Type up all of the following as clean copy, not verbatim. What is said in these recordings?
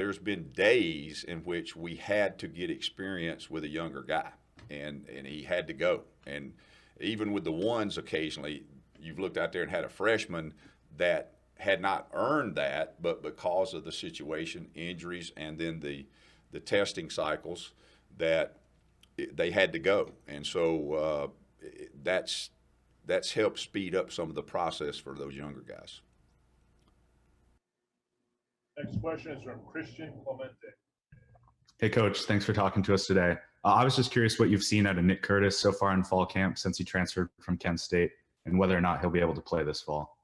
there's been days in which we had to get experience with a younger guy, and he had to go. And even with the ones, occasionally you've looked out there and had a freshman that had not earned that, but because of the situation, injuries, and then the testing cycles, that they had to go. And so that's helped speed up some of the process for those younger guys. Next question is from Christian Clemente. Hey, Coach. Thanks for talking to us today. I was just curious what you've seen out of Nick Curtis so far in fall camp since he transferred from Kent State, and whether or not he'll be able to play this fall.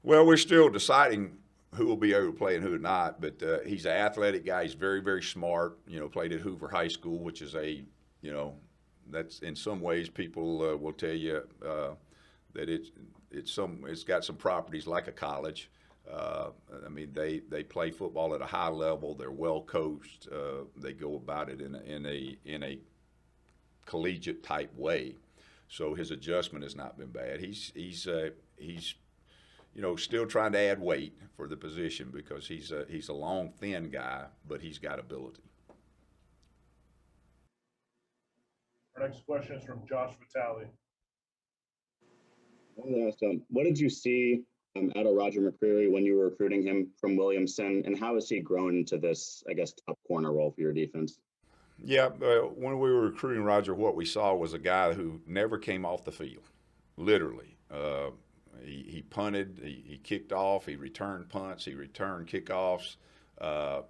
Well, we're still deciding who will be able to play and who not, but he's an athletic guy. He's very, very smart. Played at Hoover High School, which is that's in some ways people will tell you that it's got some properties like a college. They play football at a high level. They're well coached. They go about it in a collegiate type way. So his adjustment has not been bad. He's still trying to add weight for the position because he's a long, thin guy, but he's got ability. Our next question is from Josh Vitale. What did you see out of Roger McCreary when you were recruiting him from Williamson, and how has he grown into this, I guess, top corner role for your defense? Yeah, when we were recruiting Roger, what we saw was a guy who never came off the field, literally. He punted, he kicked off, he returned punts, he returned kickoffs.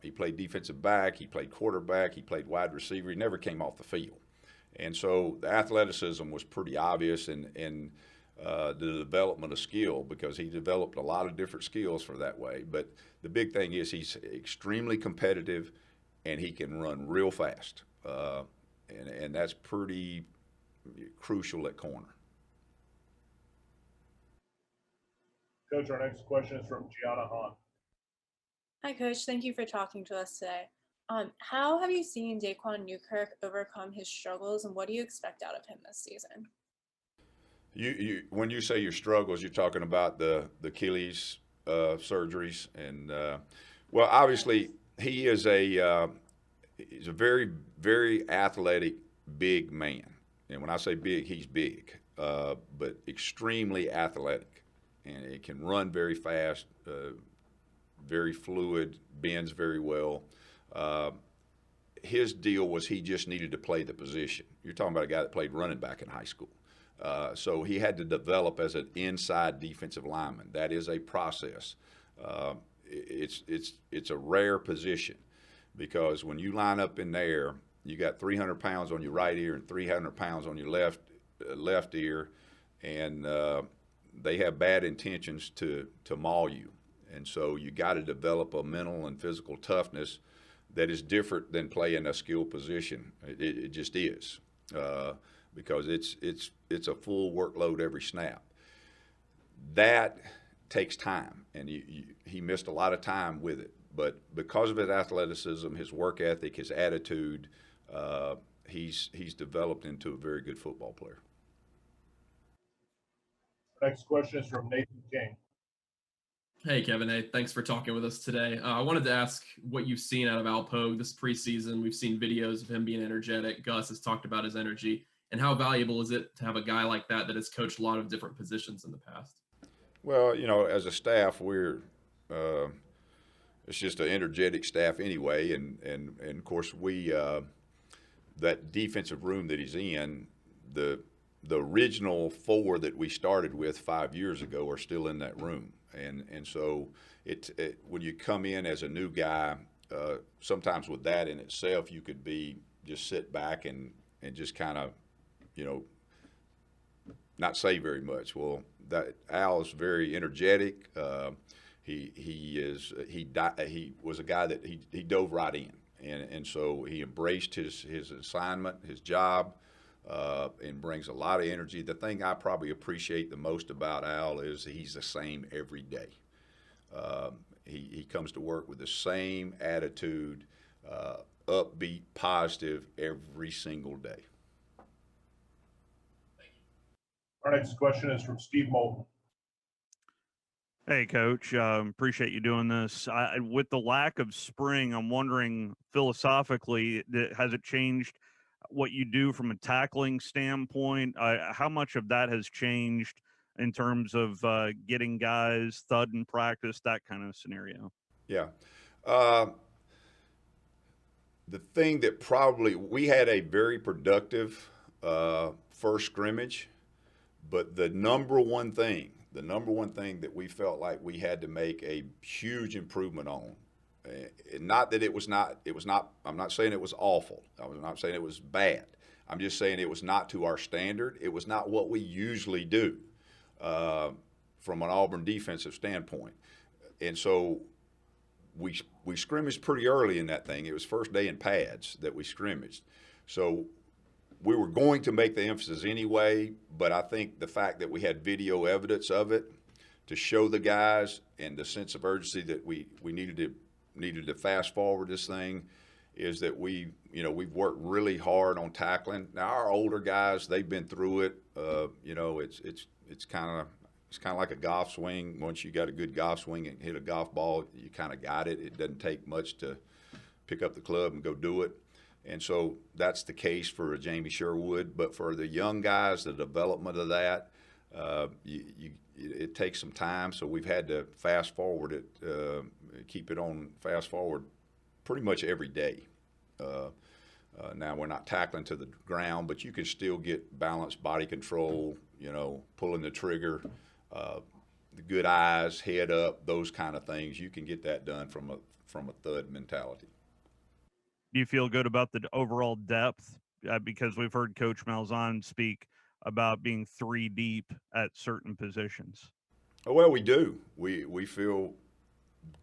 He played defensive back, he played quarterback, he played wide receiver. He never came off the field. And so the athleticism was pretty obvious in the development of skill, because he developed a lot of different skills for that way. But the big thing is he's extremely competitive, and he can run real fast. And that's pretty crucial at corner. Coach, our next question is from Gianna Hahn. Hi, Coach. Thank you for talking to us today. How have you seen Daquan Newkirk overcome his struggles, and what do you expect out of him this season? When you say your struggles, you're talking about the Achilles surgeries, and well, obviously he is he's a very, very athletic, big man, and when I say big, he's big, but extremely athletic, and it can run very fast, very fluid, bends very well. His deal was he just needed to play the position. You're talking about a guy that played running back in high school. So he had to develop as an inside defensive lineman. That is a process. It's a rare position, because when you line up in there, you got 300 pounds on your right ear and 300 pounds on your left ear, and they have bad intentions to maul you. And so you got to develop a mental and physical toughness that is different than playing a skill position. It just is. Because it's a full workload every snap. That takes time, and he missed a lot of time with it. But because of his athleticism, his work ethic, his attitude, he's developed into a very good football player. Next question is from Nathan King. Hey, Kevin. Hey, thanks for talking with us today. I wanted to ask what you've seen out of Al Pogue this preseason. We've seen videos of him being energetic. Gus has talked about his energy. And how valuable is it to have a guy like that has coached a lot of different positions in the past? Well, as a staff, it's just an energetic staff anyway, and of course that defensive room that he's in, the original four that we started with 5 years ago are still in that room, and so when you come in as a new guy, sometimes with that in itself, you could just sit back and just kind of not say very much. Well, Al is very energetic. He was a guy that he dove right in, and so he embraced his assignment, his job, and brings a lot of energy. The thing I probably appreciate the most about Al is he's the same every day. He comes to work with the same attitude, upbeat, positive every single day. Our next question is from Steve Moulton. Hey, Coach. Appreciate you doing this. With the lack of spring, I'm wondering philosophically, has it changed what you do from a tackling standpoint? How much of that has changed in terms of getting guys thud in practice, that kind of scenario? Yeah. Uh, the thing that probably we had a very productive first scrimmage, but the number one thing that we felt like we had to make a huge improvement on, not that I'm not saying it was awful. I'm not saying it was bad. I'm just saying it was not to our standard. It was not what we usually do from an Auburn defensive standpoint. And so we scrimmaged pretty early in that thing. It was first day in pads that we scrimmaged. So we were going to make the emphasis anyway, but I think the fact that we had video evidence of it to show the guys and the sense of urgency that we needed to fast forward this thing is that we've worked really hard on tackling. Now our older guys, they've been through it. It's kind of like a golf swing. Once you got a good golf swing and hit a golf ball, you kind of got it. It doesn't take much to pick up the club and go do it. And so that's the case for Jamie Sherwood. But for the young guys, the development of that, it takes some time. So we've had to fast forward it, keep it on fast forward pretty much every day. Now we're not tackling to the ground, but you can still get balanced body control, pulling the trigger, the good eyes, head up, those kind of things. You can get that done from a thud mentality. Do you feel good about the overall depth? Because we've heard Coach Malzahn speak about being 3 deep at certain positions. Oh, well, we do. We feel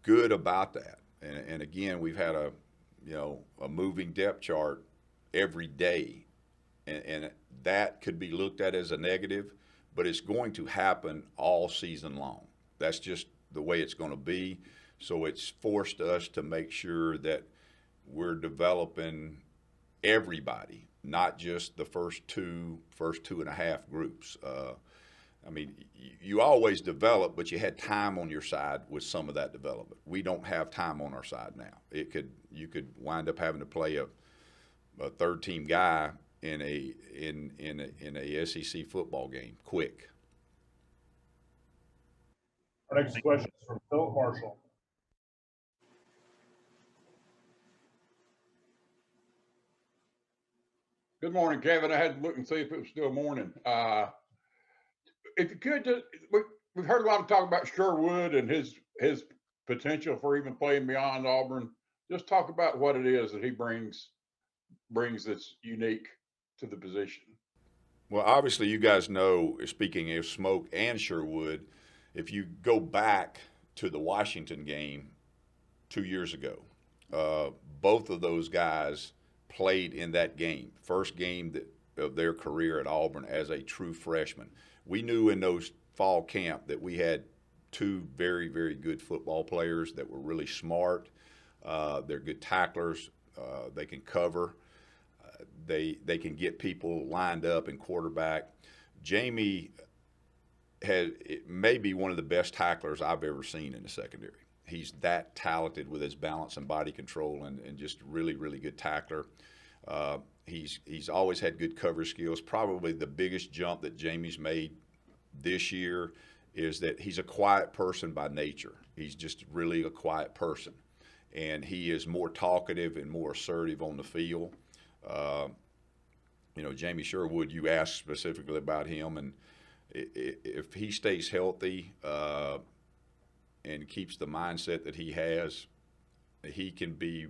good about that. And again, we've had a moving depth chart every day, and that could be looked at as a negative, but it's going to happen all season long. That's just the way it's going to be. So it's forced us to make sure that we're developing everybody, not just the first two and a half groups. You always develop, but you had time on your side with some of that development. We don't have time on our side now. You could wind up having to play a third team guy in a SEC football game quick. Our next question is from Philip Marshall. Good morning, Kevin. I had to look and see if it was still morning. If you could, we've heard a lot of talk about Sherwood and his potential for even playing beyond Auburn. Just talk about what it is that he brings that's unique to the position. Well, obviously, you guys know, speaking of Smoke and Sherwood, if you go back to the Washington game 2 years ago, both of those guys played in that game, first game of their career at Auburn as a true freshman. We knew in those fall camp that we had 2 very, very good football players that were really smart. They're good tacklers. They can cover. They can get people lined up and quarterback. Jamie may be one of the best tacklers I've ever seen in the secondary. He's that talented with his balance and body control and just really, really good tackler. He's always had good coverage skills. Probably the biggest jump that Jamie's made this year is that he's a quiet person by nature. He's just really a quiet person. And he is more talkative and more assertive on the field. Jamie Sherwood, you asked specifically about him, and if he stays healthy and keeps the mindset that he has, he can be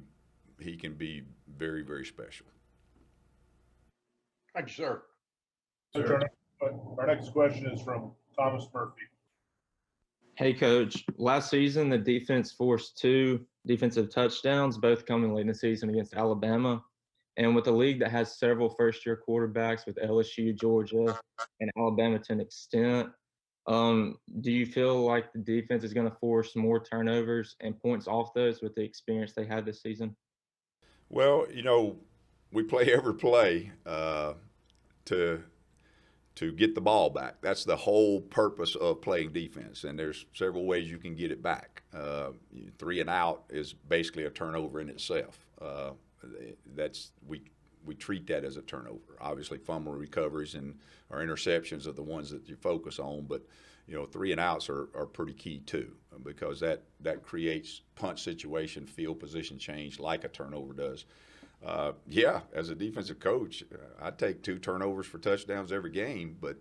very, very special. Thank you, sir. Our next question is from Thomas Murphy. Hey, Coach. Last season, the defense forced 2 defensive touchdowns, both coming late in the season against Alabama. And with a league that has several first-year quarterbacks with LSU, Georgia, and Alabama to an extent, do you feel like the defense is going to force more turnovers and points off those with the experience they had this season? Well, we play every play to to get the ball back. That's the whole purpose of playing defense, and there's several ways you can get it back. 3 and out is basically a turnover in itself. We treat that as a turnover. Obviously, fumble recoveries and our interceptions are the ones that you focus on, but 3 and outs are pretty key too, because that creates punt situation, field position change like a turnover does. As a defensive coach, I take 2 turnovers for touchdowns every game, but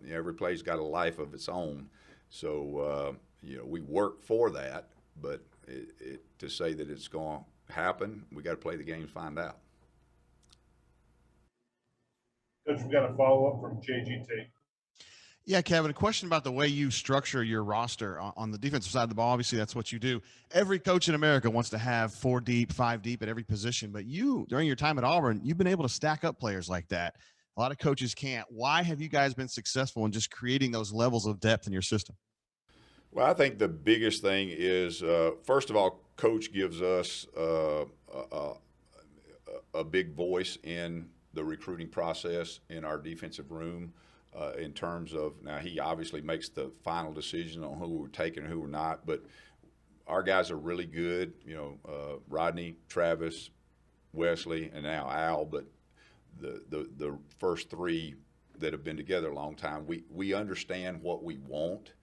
every play's got a life of its own. So we work for that, but to say that it's going to happen, we got to play the game and find out. Coach, we got a follow-up from JG Tate. Yeah, Kevin, a question about the way you structure your roster on the defensive side of the ball. Obviously, that's what you do. Every coach in America wants to have 4 deep, 5 deep at every position. But you, during your time at Auburn, you've been able to stack up players like that. A lot of coaches can't. Why have you guys been successful in just creating those levels of depth in your system? Well, I think the biggest thing is, first of all, Coach gives us a big voice in the recruiting process in our defensive room. In terms of, now he obviously makes the final decision on who we're taking and who we're not, but our guys are really good. Rodney, Travis, Wesley, and now Al. But the first 3 that have been together a long time, we understand what we want.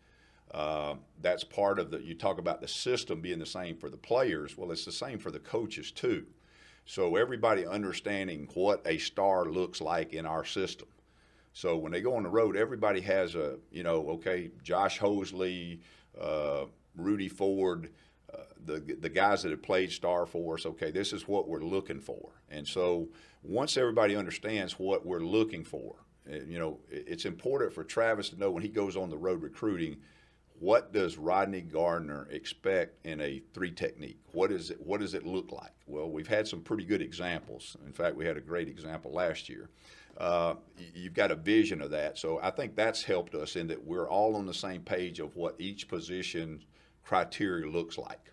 That's part of you talk about the system being the same for the players. Well, it's the same for the coaches too. So everybody understanding what a star looks like in our system. So when they go on the road, everybody has Josh Hosley, Rudy Ford, the guys that have played star for us. Okay, this is what we're looking for. And so once everybody understands what we're looking for, it's important for Travis to know when he goes on the road recruiting, what does Rodney Gardner expect in a 3 technique? What does it look like? Well, we've had some pretty good examples. In fact, we had a great example last year. You've got a vision of that. So I think that's helped us in that we're all on the same page of what each position criteria looks like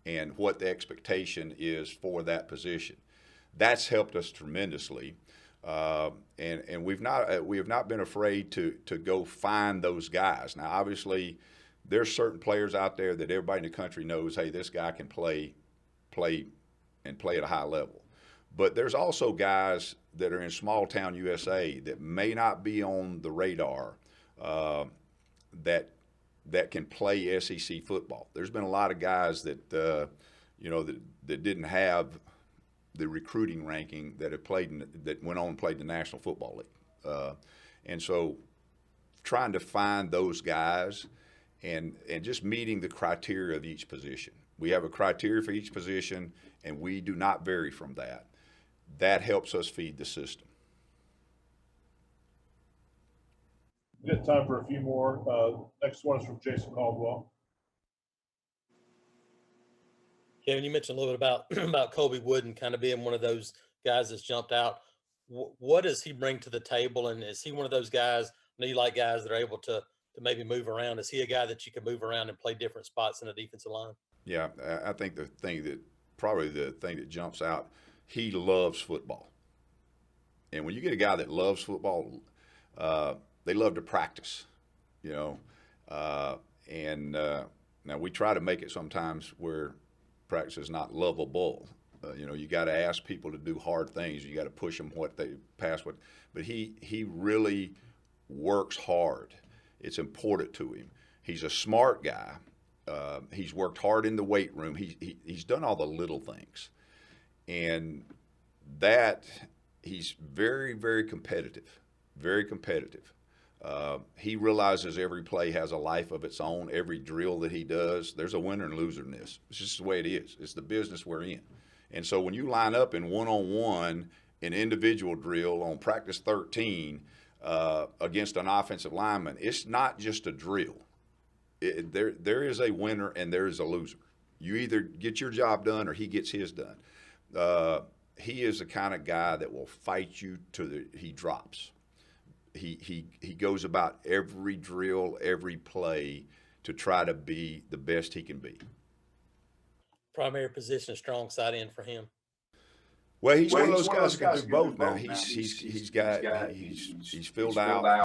and what the expectation is for that position. That's helped us tremendously. And we have not been afraid to go find those guys. Now, obviously, there's certain players out there that everybody in the country knows, hey, this guy can play at a high level. But there's also guys that are in small town USA that may not be on the radar that can play SEC football. There's been a lot of guys that that didn't have the recruiting ranking that have played that went on and played in the National Football League, and so trying to find those guys and just meeting the criteria of each position. We have a criteria for each position, and we do not vary from that. That helps us feed the system. We got time for a few more. Next one is from Jason Caldwell. Kevin, you mentioned a little bit about Colby Wooden kind of being one of those guys that's jumped out. What does he bring to the table, and is he one of those guys? I know you like guys that are able to maybe move around. Is he a guy that you can move around and play different spots in the defensive line? Yeah, I think the thing that jumps out, he loves football. And when you get a guy that loves football, they love to practice, now we try to make it sometimes where practice is not lovable. You got to ask people to do hard things. You got to push them but he really works hard. It's important to him. He's a smart guy. He's worked hard in the weight room. He's done all the little things. And that he's very, very competitive, very competitive. He realizes every play has a life of its own. Every drill that he does, there's a winner and loser in this. It's just the way it is. It's the business we're in. And so when you line up in one-on-one, an individual drill on practice 13 against an offensive lineman, it's not just a drill. There is a winner and there is a loser. You either get your job done or he gets his done. He is the kind of guy that will fight you he drops. He goes about every drill, every play to try to be the best he can be. Primary position, strong side end for him. Well, he's one of those guys who can do both now. He's filled out.